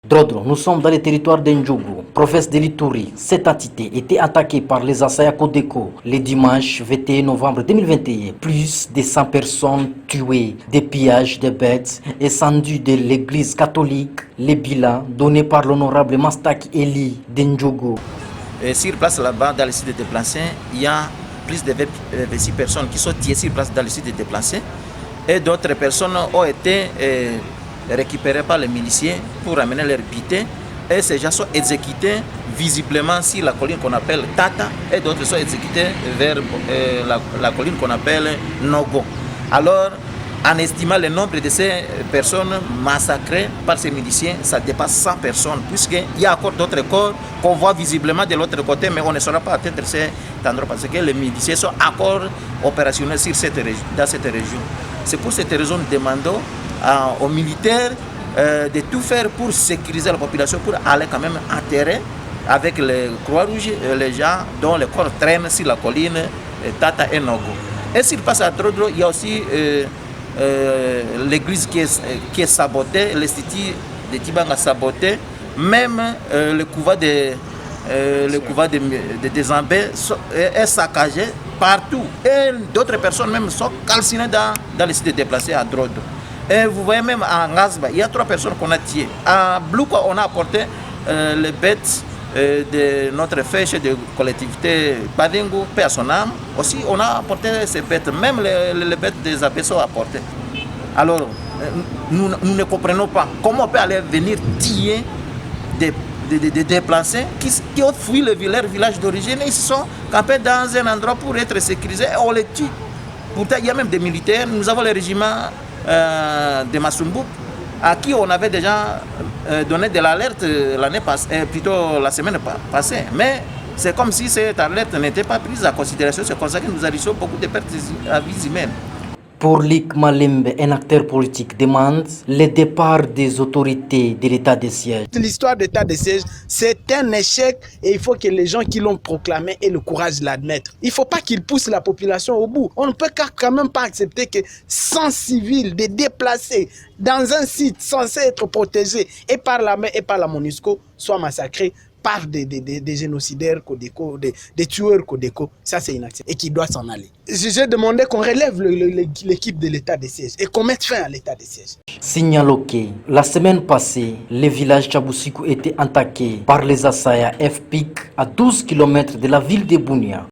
Drodro, nous sommes dans le territoire d'Ndjougou, province de l'Ituri. Cette entité était attaquée par les assaillants Codeco le dimanche 21 novembre 2021. Plus de 100 personnes tuées, des pillages de bêtes, incendie de l'église catholique, les bilans donnés par l'honorable Mastaki Eli d'Ndjougou. Sur place là-bas, dans le site de déplacés, il y a plus de 26 personnes qui sont tuées sur place dans le site de déplacés et d'autres personnes ont été récupérés par les miliciens pour amener leur butin et ces gens sont exécutés visiblement sur la colline qu'on appelle Tata et d'autres sont exécutés vers la colline qu'on appelle Nogo. Alors, en estimant le nombre de ces personnes massacrées par ces miliciens, ça dépasse 100 personnes, puisqu'il y a encore d'autres corps qu'on voit visiblement de l'autre côté, mais on ne saura pas atteindre cet endroit parce que les miliciens sont encore opérationnels dans cette région. C'est pour cette raison que nous demandons aux militaires de tout faire pour sécuriser la population, pour aller quand même enterrer avec les Croix-Rouges les gens dont le corps traîne sur la colline Tata et Nogo. Et s'il passe à Drodro, il y a aussi l'église qui est sabotée, l'institut de Tibanga saboté, même le couvent de Désambé est saccagé partout. Et d'autres personnes même sont calcinées dans les sites déplacés à Drodro. Et vous voyez même à Ngazba, il y a 3 personnes qu'on a tuées. À Blouko, on a apporté les bêtes de notre fêche de collectivité Badingo, paix à son âme. Aussi, on a apporté ces bêtes, même les bêtes des abbés sont apportées. Alors, nous ne comprenons pas comment on peut aller venir tuer des déplacés qui ont fui leur village d'origine et ils se sont campés dans un endroit pour être sécurisés et on les tue. Pourtant, il y a même des militaires. Nous avons le régiment de Masumbu à qui on avait déjà donné de l'alerte l'année passée, plutôt la semaine passée. Mais c'est comme si cette alerte n'était pas prise en considération. C'est comme ça que nous avons beaucoup de pertes à vie humaine. Pour Lik Malembe, un acteur politique demande le départ des autorités de l'état de siège. L'histoire d'état de siège, c'est un échec et il faut que les gens qui l'ont proclamé aient le courage de l'admettre. Il ne faut pas qu'ils poussent la population au bout. On ne peut quand même pas accepter que 100 civils, des déplacés, dans un site censé être protégé et par la main et par la MONUSCO, soient massacrés par des génocidaires Codeco, des tueurs Codeco. Ça, c'est inacceptable et qui doit s'en aller. J'ai demandé qu'on relève l'équipe de l'état de siège et qu'on mette fin à l'état de siège. Signalons que la semaine passée, le village Tchaboussikou était attaqué par les assaillants FPIC à 12 km de la ville de Bunia.